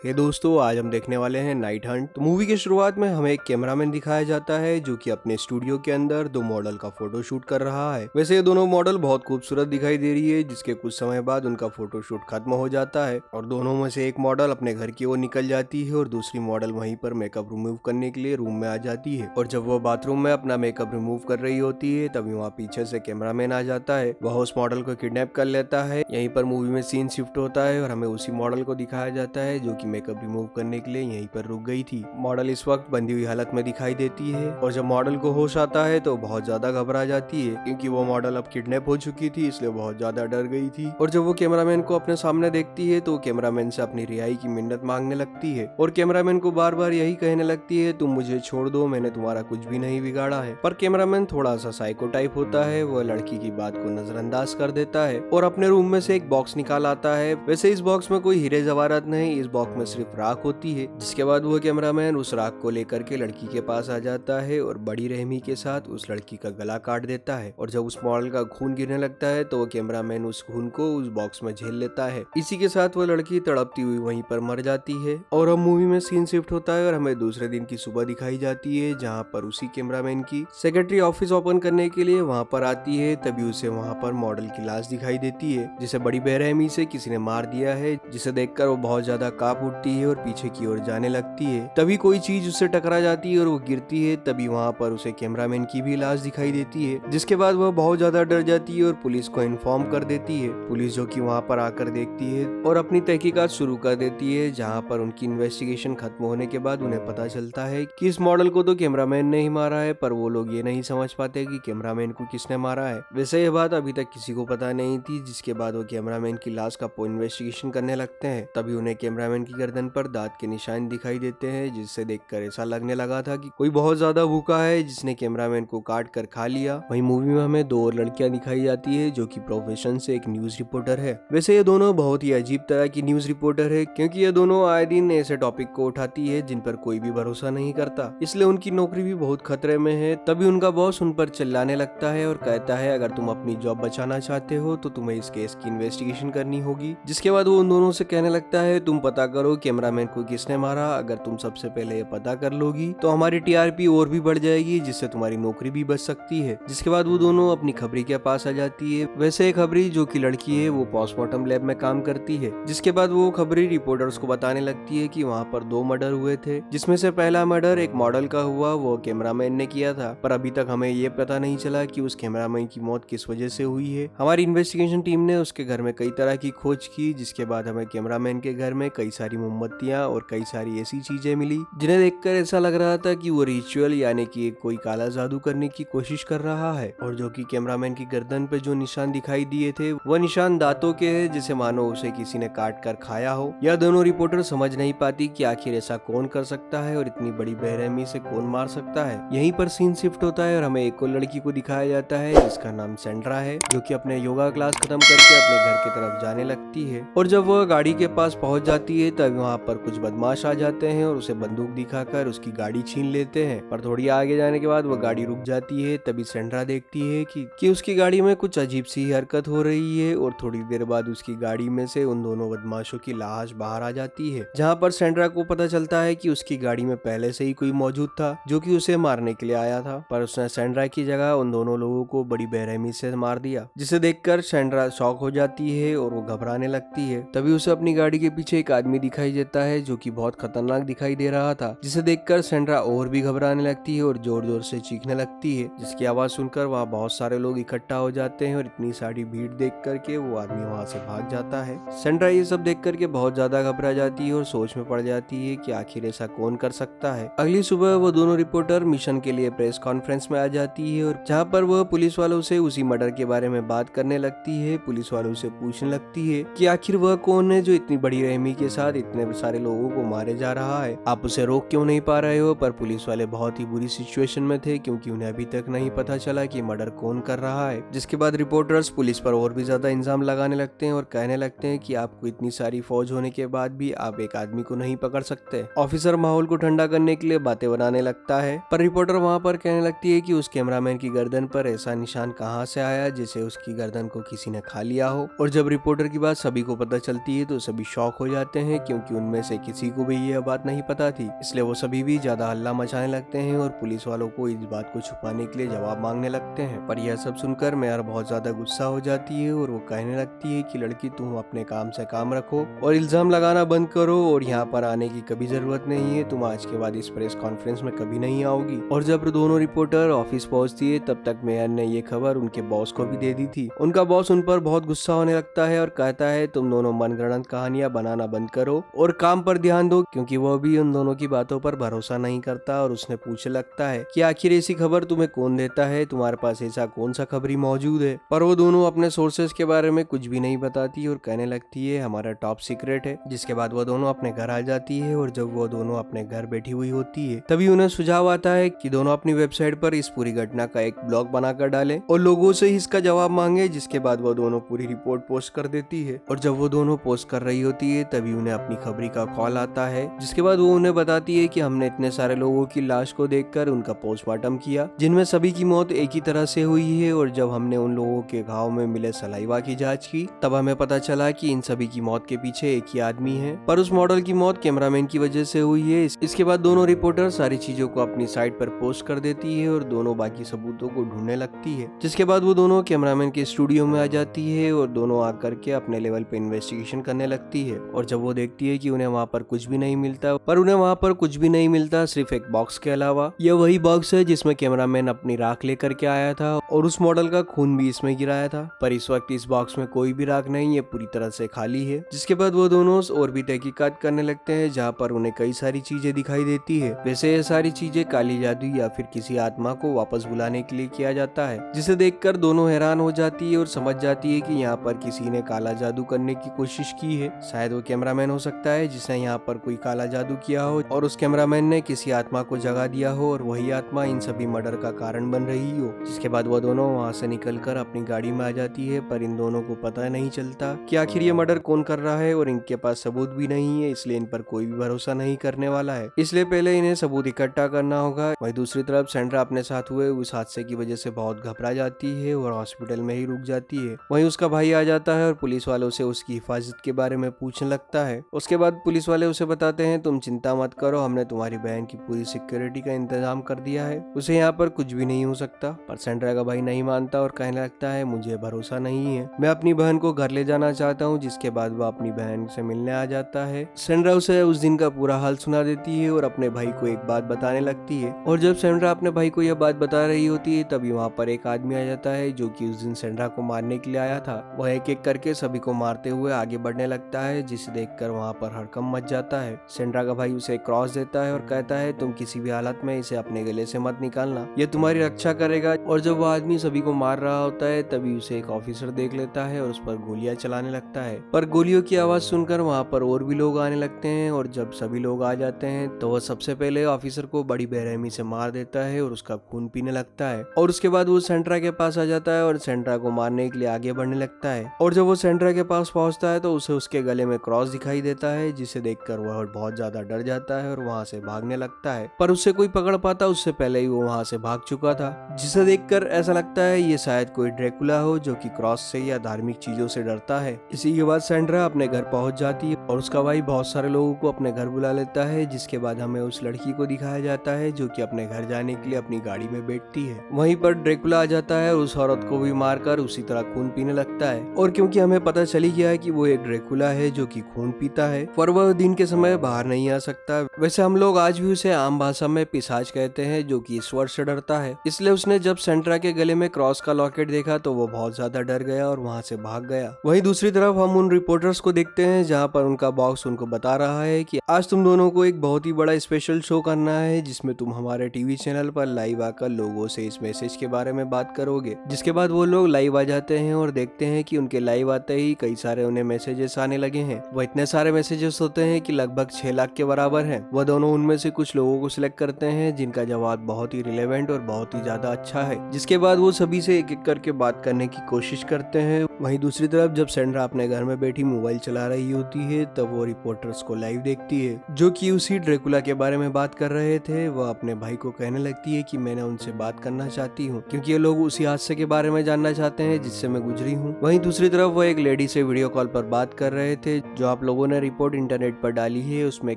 हे दोस्तों, आज हम देखने वाले हैं नाइट हंट। तो मूवी की शुरुआत में हमें एक कैमरामैन दिखाया जाता है जो कि अपने स्टूडियो के अंदर दो मॉडल का फोटो शूट कर रहा है। वैसे ये दोनों मॉडल बहुत खूबसूरत दिखाई दे रही है, जिसके कुछ समय बाद उनका फोटो शूट खत्म हो जाता है और दोनों में से एक मॉडल अपने घर की ओर निकल जाती है और दूसरी मॉडल वहीं पर मेकअप रिमूव करने के लिए रूम में आ जाती है। और जब वो बाथरूम में अपना मेकअप रिमूव कर रही होती है तभी वहाँ पीछे से कैमरामैन आ जाता है। वह उस मॉडल को किडनैप कर लेता है। यहीं पर मूवी में सीन शिफ्ट होता है और हमें उसी मॉडल को दिखाया जाता है जो कि मेकअप रिमूव करने के लिए यहीं पर रुक गई थी। मॉडल इस वक्त बंधी हुई हालत में दिखाई देती है और जब मॉडल को होश आता है तो बहुत ज्यादा घबरा जाती है, क्योंकि वो मॉडल अब किडनैप हो चुकी थी, इसलिए बहुत ज्यादा डर गई थी। और जब वो कैमरामैन को अपने सामने देखती है तो कैमरामैन से अपनी रिहाई की मिन्नत मांगने लगती है और कैमरामैन को बार बार यही कहने लगती है, तुम मुझे छोड़ दो, मैंने तुम्हारा कुछ भी नहीं बिगाड़ा है। पर कैमरामैन थोड़ा सा साइको टाइप होता है, वह लड़की की बात को नजरअंदाज कर देता है और अपने रूम में से एक बॉक्स निकाल आता है। वैसे इस बॉक्स में कोई हीरे जवाहरात नहीं, इस बॉक्स में सिर्फ राख होती है। जिसके बाद वो कैमरामैन उस राख को लेकर के लड़की के पास आ जाता है और बड़ी रहमी के साथ उस लड़की का गला काट देता है। और जब उस मॉडल का खून गिरने लगता है तो वो कैमरामैन उस खून को उस बॉक्स में झेल लेता है। इसी के साथ वो लड़की तड़पती हुई वहीं पर मर जाती है। और अब मूवी में सीन शिफ्ट होता है और हमें दूसरे दिन की सुबह दिखाई जाती है, जहाँ पर उसी कैमरामैन की सेक्रेटरी ऑफिस ओपन करने के लिए वहाँ पर आती है। तभी उसे वहाँ पर मॉडल की लाश दिखाई देती है, जिसे बड़ी बेरहमी से किसी ने मार दिया है। जिसे देखकर वो बहुत ज्यादा कांप उठती है और पीछे की ओर जाने लगती है। तभी कोई चीज उससे टकरा जाती है और वो गिरती है। तभी वहाँ पर उसे कैमरामैन की भी लाश दिखाई देती है, जिसके बाद वह बहुत ज्यादा डर जाती है और पुलिस को इन्फॉर्म कर देती है। पुलिस जो कि वहाँ पर आकर देखती है और अपनी तहकीकात शुरू कर देती है, जहाँ पर उनकी इन्वेस्टिगेशन खत्म होने के बाद उन्हें पता चलता है कि इस मॉडल को तो कैमरामैन ने ही मारा है, पर वो लोग ये नहीं समझ पाते कि कैमरामैन को किसने मारा है। वैसे ये बात अभी तक किसी को पता नहीं थी। जिसके बाद वो कैमरामैन की लाश का इन्वेस्टिगेशन करने लगते हैं। तभी उन्हें कैमरामैन की गर्दन पर दांत के निशान दिखाई देते हैं, जिससे देखकर ऐसा लगने लगा था कि कोई बहुत ज्यादा भूखा है जिसने कैमरामैन को काट कर खा लिया। वहीं मूवी में हमें दो और लड़कियां दिखाई जाती है जो कि प्रोफेशन से एक न्यूज रिपोर्टर है। वैसे ये दोनों बहुत ही अजीब तरह की न्यूज रिपोर्टर है, क्योंकि ये दोनों आए दिन ऐसे टॉपिक को उठाती है जिन पर कोई भी भरोसा नहीं करता, इसलिए उनकी नौकरी भी बहुत खतरे में है। तभी उनका बॉस उन पर चिल्लाने लगता है और कहता है, अगर तुम अपनी जॉब बचाना चाहते हो तो तुम्हें इस केस की इन्वेस्टिगेशन करनी होगी। जिसके बाद वो उन दोनों से कहने लगता है, तुम पता करो कैमरामैन को किसने मारा। अगर तुम सबसे पहले ये पता कर लोगी तो हमारी टीआरपी और भी बढ़ जाएगी, जिससे तुम्हारी नौकरी भी बच सकती है। जिसके बाद वो दोनों अपनी खबरी के पास आ जाती है। वैसे एक खबरी जो कि लड़की है वो पोस्टमार्टम लैब में काम करती है। जिसके बाद वो खबरी रिपोर्टर्स को बताने लगती है कि वहाँ पर दो मर्डर हुए थे, जिसमें से पहला मर्डर एक मॉडल का हुआ, वो कैमरामैन ने किया था। पर अभी तक हमें ये पता नहीं चला कि उस कैमरामैन की मौत किस वजह से हुई है। हमारी इन्वेस्टिगेशन टीम ने उसके घर में कई तरह की खोज की। जिसके बाद हमें कैमरामैन के घर में कई सारी मोमबत्तियां और कई सारी ऐसी चीजें मिली जिन्हें देखकर ऐसा लग रहा था कि वो रिचुअल यानी कि कोई काला जादू करने की कोशिश कर रहा है। और जो कि कैमरामैन की गर्दन पे जो निशान दिखाई दिए थे वह निशान दांतों के हैं, जिसे मानो उसे किसी ने काट कर खाया हो। यह दोनों रिपोर्टर समझ नहीं पाती कि आखिर ऐसा कौन कर सकता है और इतनी बड़ी बेरहमी से कौन मार सकता है। यहीं पर सीन शिफ्ट होता है और हमें एक और लड़की को दिखाया जाता है जिसका नाम सेंड्रा है, जो कि अपने योगा क्लास खत्म करके अपने घर की तरफ जाने लगती है। और जब वह गाड़ी के पास पहुंच जाती है तब वहाँ पर कुछ बदमाश आ जाते हैं और उसे बंदूक दिखाकर उसकी गाड़ी छीन लेते हैं। पर थोड़ी आगे जाने के बाद वह गाड़ी रुक जाती है। तभी सेंड्रा देखती है कि उसकी गाड़ी में कुछ अजीब सी हरकत हो रही है और थोड़ी देर बाद उसकी गाड़ी में से उन दोनों बदमाशों की लाश बाहर आ जाती है, जहाँ पर सेंड्रा को पता चलता है कि उसकी गाड़ी में पहले से ही कोई मौजूद था जो कि उसे मारने के लिए आया था। पर उसने सेंड्रा की जगह उन दोनों लोगों को बड़ी बेरहमी से मार दिया, जिसे देखकर सेंड्रा शॉक हो जाती है और वो घबराने लगती है। तभी उसे अपनी गाड़ी के पीछे एक आदमी दिखाई देता है जो कि बहुत खतरनाक दिखाई दे रहा था, जिसे देखकर सेंड्रा और भी घबराने लगती है और जोर जोर से चीखने लगती है। जिसकी आवाज सुनकर वहाँ बहुत सारे लोग इकट्ठा हो जाते हैं और इतनी सारी भीड़ देख करके वो आदमी वहाँ से भाग जाता है। सेंड्रा ये सब देख करके बहुत ज्यादा घबरा जाती है और सोच में पड़ जाती है कि आखिर ऐसा कौन कर सकता है। अगली सुबह वो दोनों रिपोर्टर मिशन के लिए प्रेस कॉन्फ्रेंस में आ जाती है और जहाँ पर वह पुलिस वालों से उसी मर्डर के बारे में बात करने लगती है। पुलिस वालों से पूछने लगती है कि आखिर वह कौन है जो इतनी बड़ी रहमी के साथ इतने सारे लोगों को मारे जा रहा है, आप उसे रोक क्यों नहीं पा रहे हो। पर पुलिस वाले बहुत ही बुरी सिचुएशन में थे, क्योंकि उन्हें अभी तक नहीं पता चला कि मर्डर कौन कर रहा है। जिसके बाद रिपोर्टर्स पुलिस पर और भी ज्यादा इल्जाम लगाने लगते हैं और कहने लगते हैं कि आपको इतनी सारी फौज होने के बाद भी आप एक आदमी को नहीं पकड़ सकते। ऑफिसर माहौल को ठंडा करने के लिए बातें बनाने लगता है, पर रिपोर्टर वहाँ पर कहने लगती है कि उस कैमरामैन की गर्दन पर ऐसा निशान कहाँ से आया जिसे उसकी गर्दन को किसी ने खा लिया हो। और जब रिपोर्टर की बात सभी को पता चलती है तो सभी शॉक हो जाते हैं, क्योंकि उनमें से किसी को भी यह बात नहीं पता थी, इसलिए वो सभी भी ज्यादा हल्ला मचाने लगते हैं और पुलिस वालों को इस बात को छुपाने के लिए जवाब मांगने लगते हैं। पर यह सब सुनकर मेयर बहुत ज्यादा गुस्सा हो जाती है और वो कहने लगती है कि लड़की तुम अपने काम से काम रखो और इल्जाम लगाना बंद करो और यहाँ पर आने की कभी जरूरत नहीं है, तुम आज के बाद इस प्रेस कॉन्फ्रेंस में कभी नहीं आओगी। और जब दोनों रिपोर्टर ऑफिस पहुंचती है तब तक मेयर ने ये खबर उनके बॉस को भी दे दी थी। उनका बॉस उन पर बहुत गुस्सा होने लगता है और कहता है तुम दोनों मनगढ़ंत कहानियां बनाना बंद करो और काम पर ध्यान दो, क्योंकि वो भी उन दोनों की बातों पर भरोसा नहीं करता। और उसने पूछने लगता है कि आखिर ऐसी खबर तुम्हें कौन देता है, तुम्हारे पास ऐसा कौन सा खबरी मौजूद है। पर वो दोनों अपने सोर्सेज के बारे में कुछ भी नहीं बताती और कहने लगती है हमारा टॉप सीक्रेट है। जिसके बाद वो दोनों अपने घर आ जाती है और जब वो दोनों अपने घर बैठी हुई होती है तभी उन्हें सुझाव आता है कि दोनों अपनी वेबसाइट पर इस पूरी घटना का एक ब्लॉग बनाकर डालें और लोगों से इसका जवाब मांगे। जिसके बाद वो दोनों पूरी रिपोर्ट पोस्ट कर देती है और जब वो दोनों पोस्ट कर रही होती है तभी उन्हें अपनी खबरी का कॉल आता है। जिसके बाद वो उन्हें बताती है कि हमने इतने सारे लोगों की लाश को देखकर उनका पोस्टमार्टम किया जिनमें सभी की मौत एक ही तरह से हुई है, और जब हमने उन लोगों के घाव में मिले सलाइवा की जांच की तब हमें पता चला कि इन सभी की मौत के पीछे एक ही आदमी है, पर उस मॉडल की मौत कैमरामैन की वजह से हुई है। इसके बाद दोनों रिपोर्टर सारी चीजों को अपनी साइट पर पोस्ट कर देती है और दोनों बाकी सबूतों को ढूंढने लगती है। जिसके बाद वो दोनों कैमरामैन के स्टूडियो में आ जाती है और दोनों आकर के अपने लेवल पे इन्वेस्टिगेशन करने लगती है। और जब वो देखती है कि उन्हें वहाँ पर कुछ भी नहीं मिलता, पर उन्हें वहाँ पर कुछ भी नहीं मिलता सिर्फ एक बॉक्स के अलावा। यह वही बॉक्स है जिसमें कैमरामैन अपनी राख लेकर के आया था और उस मॉडल का खून भी इसमें गिराया था, पर इस वक्त इस बॉक्स में कोई भी राख नहीं, ये पूरी तरह से खाली है। जिसके बाद वो दोनों और भी तहकीकात करने लगते हैं जहाँ पर उन्हें कई सारी चीजें दिखाई देती है। वैसे ये सारी चीजें काली जादू या फिर किसी आत्मा को वापस बुलाने के लिए किया जाता है, जिसे देखकर दोनों हैरान हो जाती है और समझ जाती है कि यहाँ पर किसी ने काला जादू करने की कोशिश की है। शायद वो कैमरामैन हो सकता है जिसने यहाँ पर कोई काला जादू किया हो और उस कैमरामैन ने किसी आत्मा को जगा दिया हो और वही आत्मा इन सभी मर्डर का कारण बन रही हो। जिसके बाद वो दोनों वहाँ से निकलकर अपनी गाड़ी में आ जाती है, पर इन दोनों को पता नहीं चलता कि आखिर ये मर्डर कौन कर रहा है और इनके पास सबूत भी नहीं है, इसलिए इन पर कोई भी भरोसा नहीं करने वाला है, इसलिए पहले इन्हें सबूत इकट्ठा करना होगा। वहीं दूसरी तरफ सेंड्रा अपने साथ हुए उस हादसे की वजह से बहुत घबरा जाती है और हॉस्पिटल में ही रुक जाती है। वहीं उसका भाई आ जाता है और पुलिस वालों से उसकी हिफाजत के बारे में पूछने लगता है। उसके बाद पुलिस वाले उसे बताते हैं तुम चिंता मत करो, हमने तुम्हारी बहन की पूरी सिक्योरिटी का इंतजाम कर दिया है, उसे यहाँ पर कुछ भी नहीं हो सकता। पर सेंड्रा का भाई नहीं मानता और कहने लगता है मुझे भरोसा नहीं है, मैं अपनी बहन को घर ले जाना चाहता हूँ। जिसके बाद वह अपनी बहन से मिलने आ जाता है। सेंड्रा उसे उस दिन का पूरा हाल सुना देती है और अपने भाई को एक बात बताने लगती है। और जब सेंड्रा अपने भाई को यह बात बता रही होती है तभी वहाँ पर एक आदमी आ जाता है जो कि उस दिन सेंड्रा को मारने के लिए आया था। वह एक एक करके सभी को मारते हुए आगे बढ़ने लगता है, जिसे देखकर वहाँ पर हड़कंप मच जाता है। सेंड्रा का भाई उसे क्रॉस देता है और कहता है तुम किसी भी हालत में इसे अपने गले से मत निकालना, यह तुम्हारी रक्षा करेगा। और जब वह आदमी सभी को मार रहा होता है तभी उसे एक ऑफिसर देख लेता है और उस पर गोलियां चलाने लगता है। पर गोलियों की आवाज सुनकर वहाँ पर और भी लोग आने लगते हैं और जब सभी लोग आ जाते हैं तो वह सबसे पहले ऑफिसर को बड़ी बेरहमी से मार देता है और उसका खून पीने लगता है। और उसके बाद वो सेंड्रा के पास आ जाता है और सेंड्रा को मारने के लिए आगे बढ़ने लगता है। और जब वो सेंड्रा के पास पहुंचता है तो उसे उसके गले में क्रॉस दिखाई देता है, जिसे देखकर वह बहुत ज्यादा डर जाता है और वहाँ से भागने लगता है। पर उससे कोई पकड़ पाता उससे पहले ही वो वहाँ से भाग चुका था, जिसे देखकर ऐसा लगता है ये शायद कोई ड्रैकुला हो जो कि क्रॉस से या धार्मिक चीजों से डरता है। इसी के बाद सेंड्रा अपने घर पहुंच जाती है और उसका भाई बहुत सारे लोगों को अपने घर बुला लेता है। जिसके बाद हमें उस लड़की को दिखाया जाता है जो कि अपने घर जाने के लिए अपनी गाड़ी में बैठती है। वहीं पर ड्रैकुला आ जाता है और उस औरत को भी मारकर उसी तरह खून पीने लगता है। और क्योंकि हमें पता चल ही गया है कि वो एक ड्रैकुला है जो कि खून पीता है, पर वह दिन के समय बाहर नहीं आ सकता। वैसे हम लोग आज भी उसे आम भाषा में पिशाच कहते हैं, जो कि ईश्वर से डरता है। इसलिए उसने जब सेंड्रा के गले में क्रॉस का लॉकेट देखा तो वो बहुत ज्यादा डर गया और वहाँ से भाग गया। वहीं दूसरी तरफ हम उन रिपोर्टर्स को देखते हैं जहाँ पर उनका बॉस उनको बता रहा है कि आज तुम दोनों को एक बहुत ही बड़ा स्पेशल शो करना है, जिसमें तुम हमारे टीवी चैनल पर लाइव आकर लोगों से इस मैसेज के बारे में बात करोगे। जिसके बाद वो लोग लाइव आ जाते हैं और देखते हैं कि उनके लाइव आते ही कई सारे उन्हें मैसेजेस आने लगे हैं। वो इतने सारे मैसेजेस होते हैं कि लगभग 6 लाख के बराबर हैं। वह दोनों उनमें से कुछ लोगों को सिलेक्ट करते हैं जिनका जवाब बहुत ही रिलेवेंट और बहुत ही ज्यादा अच्छा है। जिसके बाद वो सभी से एक एक करके बात करने की कोशिश करते हैं। वहीं दूसरी तरफ जब सेंड्रा अपने घर में बैठी मोबाइल चला रही होती है तब वो रिपोर्टर्स को लाइव देखती है जो कि उसी ड्रैकुला के बारे में बात कर रहे थे। वह अपने भाई को कहने लगती है कि मैंने उनसे बात करना चाहती हूँ क्योंकि ये लोग उसी हादसे के बारे में जानना चाहते हैं जिससे मैं गुजरी हूँ। वहीं दूसरी तरफ वो एक लेडी से वीडियो कॉल पर बात कर रहे थे जो आप लोगों ने रिपोर्ट इंटरनेट पर डाली है उसमें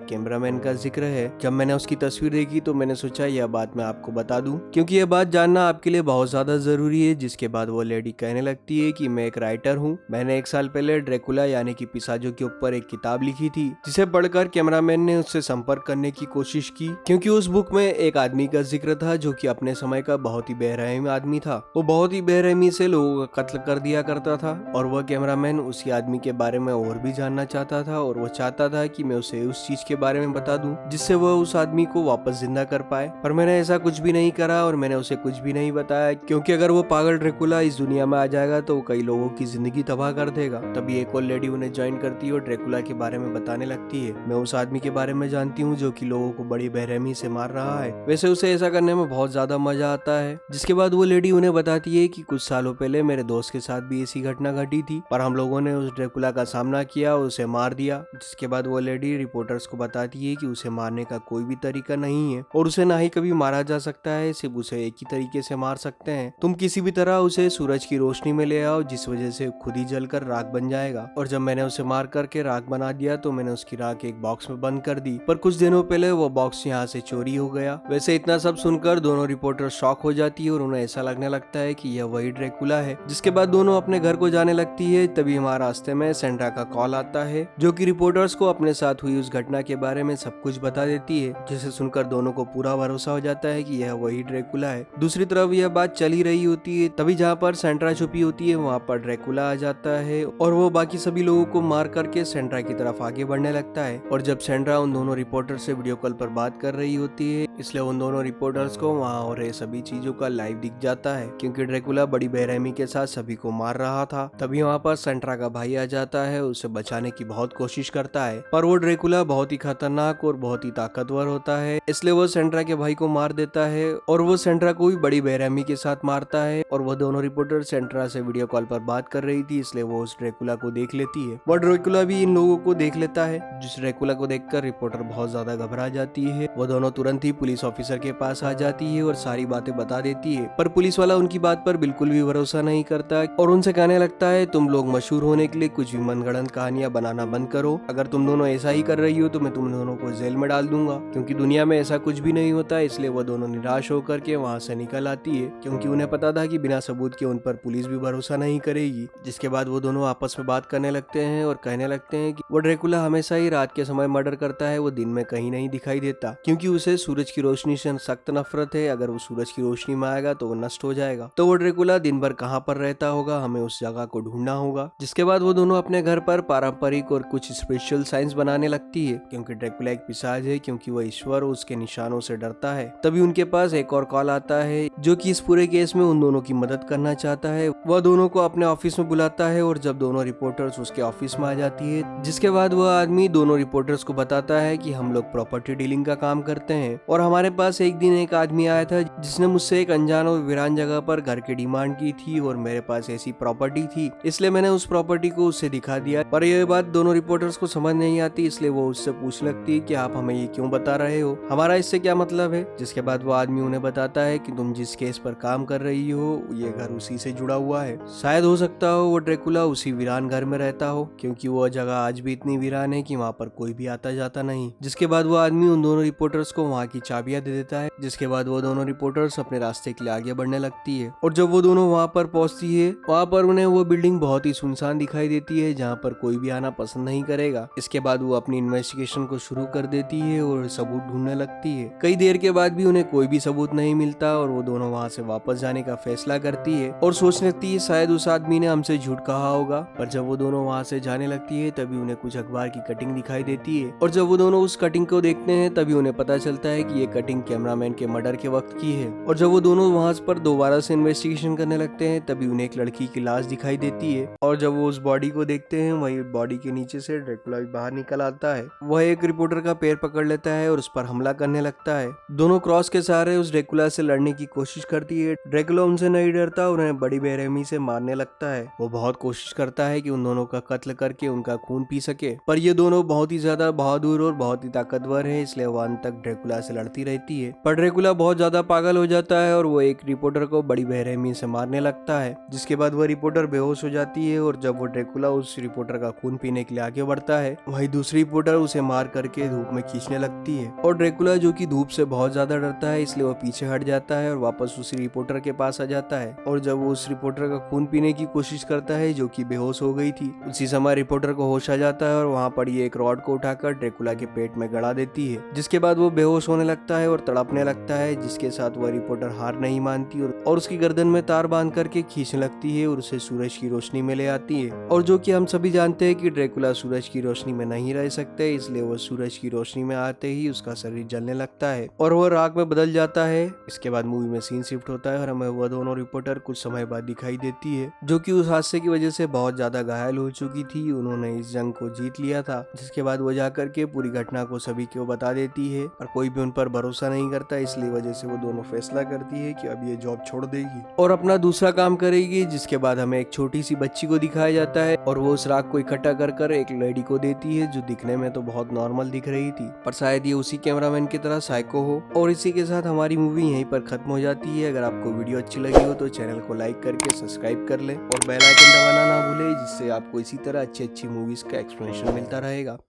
कैमरामैन का जिक्र है। जब मैंने उसकी तस्वीर देखी तो मैंने सोचा यह बात मैं आपको बता दूं, क्योंकि यह बात जानना आपके लिए बहुत ज्यादा जरूरी है। जिसके बाद वो लेडी कहने लगती है कि मैं एक राइटर हूँ, मैंने 1 साल पहले ड्रैकुला यानी कि पिशाचों के ऊपर एक किताब लिखी थी, जिसे पढ़कर कैमरामैन ने उससे संपर्क करने की कोशिश की, क्योंकि उस बुक में एक आदमी का जिक्र था जो कि अपने समय का बहुत ही बेरहम आदमी था। वो बहुत ही बेरहमी से लोगों का कत्ल कर दिया करता था और वह कैमरामैन उसी आदमी के बारे में और भी जानना चाहता था और वो चाहता था कि मैं उसे उस चीज के बारे में बता दूं जिससे वह उस आदमी को वापस जिंदा कर पाए। पर मैंने ऐसा कुछ भी नहीं करा और मैंने उसे कुछ भी नहीं बताया, क्योंकि अगर वो पागल ड्रैकुला इस दुनिया में आ जाएगा तो वो कई लोगों की जिंदगी तबाह कर देगा। तभी एक और लेडी उन्हें ज्वाइन करती है और ड्रैकुला के बारे में बताने लगती है। मैं उस आदमी के बारे में जानती हूँ जो कि लोगों को बड़ी बेरहमी से मार रहा है, वैसे उसे ऐसा करने में बहुत ज्यादा मजा आता है। जिसके बाद वो लेडी उन्हें बताती है कि कुछ सालों पहले मेरे दोस्त के साथ भी ऐसी घटना घटी थी, पर हम लोगों ने उस ड्रैकुला का सामना किया और उसे मार दिया। जिसके बाद वो लेडी रिपोर्टर्स को बताती है कि उसे मारने का कोई भी तरीका नहीं है और उसे ना ही कभी मारा जा सकता है, सिर्फ उसे एक ही तरीके से मार सकते हैं। तुम किसी भी तरह उसे सूरज की रोशनी में ले आओ, जिस वजह से खुद ही जलकर राख बन जाएगा। और जब मैंने उसे मार करके राख बना दिया तो मैंने उसकी राख एक बॉक्स में बंद कर दी, पर कुछ दिनों पहले वो बॉक्स यहाँ से चोरी हो गया। वैसे इतना सब सुनकर दोनों रिपोर्टर शॉक हो जाती है और उन्हें ऐसा लगने लगता है कि यह वही ड्रैकुला है। जिसके बाद दोनों अपने घर को जाने लगती है। तभी हमारे रास्ते में सेंड्रा का कॉल आता है जो कि रिपोर्टर्स को अपने साथ हुई उस घटना के बारे में सब कुछ बता देती है, जिसे सुनकर दोनों को पूरा भरोसा हो जाता है कि यह वही ड्रैकुला है। दूसरी तरफ यह बात चल ही रही होती है, तभी जहाँ पर सेंड्रा छुपी होती है वहाँ पर ड्रैकुला आ जाता है और वो बाकी सभी लोगों को मार करके सेंड्रा की तरफ आगे बढ़ने लगता है। और जब सेंड्रा उन दोनों रिपोर्टर से वीडियो कॉल पर बात कर रही होती है, इसलिए उन दोनों रिपोर्टर्स को वहाँ हो रहे सभी चीजों का लाइव दिख जाता है, क्योंकि ड्रैकुला बड़ी बेरहमी के साथ सभी को मार रहा था। तभी वहाँ पर सेंड्रा का भाई आ जाता है, उसे बचाने की बहुत कोशिश करता है, पर वो ड्रैकुला बहुत ही खतरनाक और बहुत ही ताकतवर होता है, इसलिए वो सेंड्रा के भाई को मार देता है और वो सेंड्रा को भी बड़ी बेरहमी के साथ मारता है। और वो दोनों रिपोर्टर सेंड्रा से वीडियो कॉल पर बात कर रही थी, इसलिए वो उस ड्रैकुला को देख लेती है। वो ड्रैकुला भी इन लोगों को देख लेता है, जिस ड्रैकुला को देखकर रिपोर्टर बहुत ज्यादा घबरा जाती है। वो दोनों तुरंत ही पुलिस ऑफिसर के पास आ जाती है और सारी बातें बता देती है, पर पुलिस वाला उनकी बात पर बिल्कुल भी भरोसा नहीं करता और उनसे कहने लगता है तुम लोग मशहूर होने के लिए कुछ भी मनगढ़ंत कहानियां बनाना बंद करो। अगर तुम दोनों ऐसा ही कर रही हो तो मैं तुम दोनों को जेल में डाल दूंगा, क्योंकि दुनिया में ऐसा कुछ भी नहीं होता। इसलिए वो दोनों निराश होकर के वहाँ से निकल आती है, क्योंकि उन्हें पता था कि बिना सबूत के उन पर पुलिस भी भरोसा नहीं करेगी। जिसके बाद वो दोनों आपस में बात करने लगते हैं और कहने लगते हैं कि वो ड्रैकुला हमेशा ही रात के समय मर्डर करता है, वो दिन में कहीं नहीं दिखाई देता, क्योंकि उसे सूरज की रोशनी से सख्त नफरत है। अगर वो सूरज की रोशनी में आएगा तो वो नष्ट हो जाएगा। तो वो ड्रैकुला दिन भर कहाँ पर रहता होगा, हमें उस जगह को ढूंढना होगा। जिसके बाद वो दोनों अपने घर पर पारंपरिक और कुछ स्पिरिचुअल साइंस बनाने लगती है, क्योंकि ड्रैकुला एक पिशाच है, क्योंकि वह ईश्वर और उसके निशानों से डरता है। तभी उनके पास एक और कॉल आता है जो कि इस पूरे केस में उन दोनों की मदद करना चाहता है। वह दोनों को अपने ऑफिस में बुलाता है और जब दोनों रिपोर्टर्स उसके ऑफिस में आ जाती है, जिसके बाद वह आदमी दोनों रिपोर्टर्स को बताता है कि हम लोग प्रॉपर्टी डीलिंग का काम करते हैं और हमारे पास एक दिन एक आदमी आया था जिसने मुझसे एक अनजान और वीरान जगह पर घर की डिमांड की थी और मेरे पास ऐसी प्रॉपर्टी थी, इसलिए मैंने उस प्रॉपर्टी को उससे दिखा दिया। पर यह बात दोनों रिपोर्टर्स को समझ नहीं आती, इसलिए वो उससे पूछ लगती है कि आप हमें ये क्यों बता रहे हो, हमारा इससे क्या मतलब है। जिसके बाद वो आदमी उन्हें बताता है कि तुम जिस केस पर काम कर रही हो ये घर उसी से जुड़ा हुआ है। शायद हो सकता हो वो ड्रैकुला उसी वीरान घर में रहता हो, क्योंकि वो जगह आज भी इतनी वीरान है कि वहाँ पर कोई भी आता जाता नहीं। जिसके बाद वो आदमी उन दोनों रिपोर्टर्स को वहाँ की चाबियां दे देता है। जिसके बाद वो दोनों रिपोर्टर्स अपने रास्ते के लिए आगे बढ़ने लगती है और जब वो दोनों वहाँ पर पहुँचती है, वहाँ पर उन्हें वो बिल्डिंग बहुत ही सुनसान दिखाई देती है, जहाँ पर कोई भी आना पसंद नहीं करेगा। इसके बाद वो अपनी इन्वेस्टिगेशन को शुरू कर देती है और सबूत ढूंढने लगती है। कई देर के बाद भी उन्हें कोई भी सबूत नहीं मिलता और वो दोनों वहाँ से वापस जाने का फैसला करती है और सोचने लगती है शायद उस आदमी ने हमसे झूठ कहा होगा। पर जब वो दोनों वहाँ से जाने लगती है तभी उन्हें कुछ अखबार की कटिंग दिखाई देती है और जब वो दोनों उस कटिंग को देखते हैं तभी उन्हें पता चलता है कि ये कटिंग कैमरामैन के मर्डर के वक्त की है। और जब वो दोनों वहाँ पर दोबारा से इन्वेस्टिगेशन करने लगते हैं तभी उन्हें एक लड़की की लाश दिखाई देती है और जब वो उस बॉडी को देखते हैं वही बॉडी के नीचे से ड्रैकुला भी बाहर निकल आता है। वह एक रिपोर्टर का पैर पकड़ लेता है और उस पर हमला करने लगता है। दोनों क्रॉस के सहारे उस ड्रैकुला से लड़ने की कोशिश करती है। ड्रैकुला उनसे नहीं डरता, उन्हें बड़ी बेरहमी से मारने लगता है। वो बहुत कोशिश करता है कि उन दोनों का कत्ल करके उनका खून पी सके, पर ये दोनों बहुत ही ज्यादा बहादुर और बहुत ही ताकतवर है, इसलिए वो अंत तक ड्रैकुला से लड़ती रहती है। पर ड्रैकुला बहुत ज्यादा पागल हो जाता है और वो एक रिपोर्टर को बड़ी बेरहमी से मारने लगता है। जिसके बाद वो रिपोर्टर बेहोश हो जाती है और जब वो ड्रैकुला उस रिपोर्टर का खून पीने के लिए आगे पड़ता है। वहीं दूसरी रिपोर्टर उसे मार करके धूप में खींचने लगती है और ड्रैकुला जो कि धूप से बहुत ज्यादा डरता है इसलिए वो पीछे हट जाता है और वापस उसी रिपोर्टर के पास आ जाता है। और जब वो उस रिपोर्टर का खून पीने की कोशिश करता है जो कि बेहोश हो गई थी, उसी समय रिपोर्टर को होश आ जाता है और वहाँ पड़ी एक रॉड को उठाकर ड्रैकुला के पेट में गड़ा देती है, जिसके बाद वो बेहोश होने लगता है और तड़पने लगता है, जिसके साथ वह रिपोर्टर हार नहीं मानती और उसकी गर्दन में तार बांध करके खींचने लगती है और उसे सूरज की रोशनी में ले आती है। और जो कि हम सभी जानते हैं कि ड्रैकुला सूरज की रोशनी में नहीं रह सकते, इसलिए वो सूरज की रोशनी में आते ही उसका शरीर जलने लगता है और वह राख में बदल जाता है। इसके बाद मूवी में सीन शिफ्ट होता है और हमें वह दोनों रिपोर्टर कुछ समय बाद दिखाई देती है जो कि उस हादसे की वजह से बहुत ज्यादा घायल हो चुकी थी। उन्होंने इस जंग को जीत लिया था, जिसके बाद वो जाकर के पूरी घटना को सभी को बता देती है और कोई भी उन पर भरोसा नहीं करता, इसलिए वजह से वो दोनों फैसला करती है कि अब ये जॉब छोड़ देगी और अपना दूसरा काम करेगी। जिसके बाद हमें एक छोटी सी बच्ची को दिखाया जाता है और वो उस राख को इकट्ठा कर एक लेडी को देती है जो दिखने में तो बहुत नॉर्मल दिख रही थी, पर शायद ये उसी कैमरामैन की तरह साइको हो। और इसी के साथ हमारी मूवी यहीं पर खत्म हो जाती है। अगर आपको वीडियो अच्छी लगी हो तो चैनल को लाइक करके सब्सक्राइब कर ले और बेल आइकन दबाना ना भूले, जिससे आपको इसी तरह अच्छी अच्छी मूवीज का एक्सप्लेनेशन मिलता रहेगा।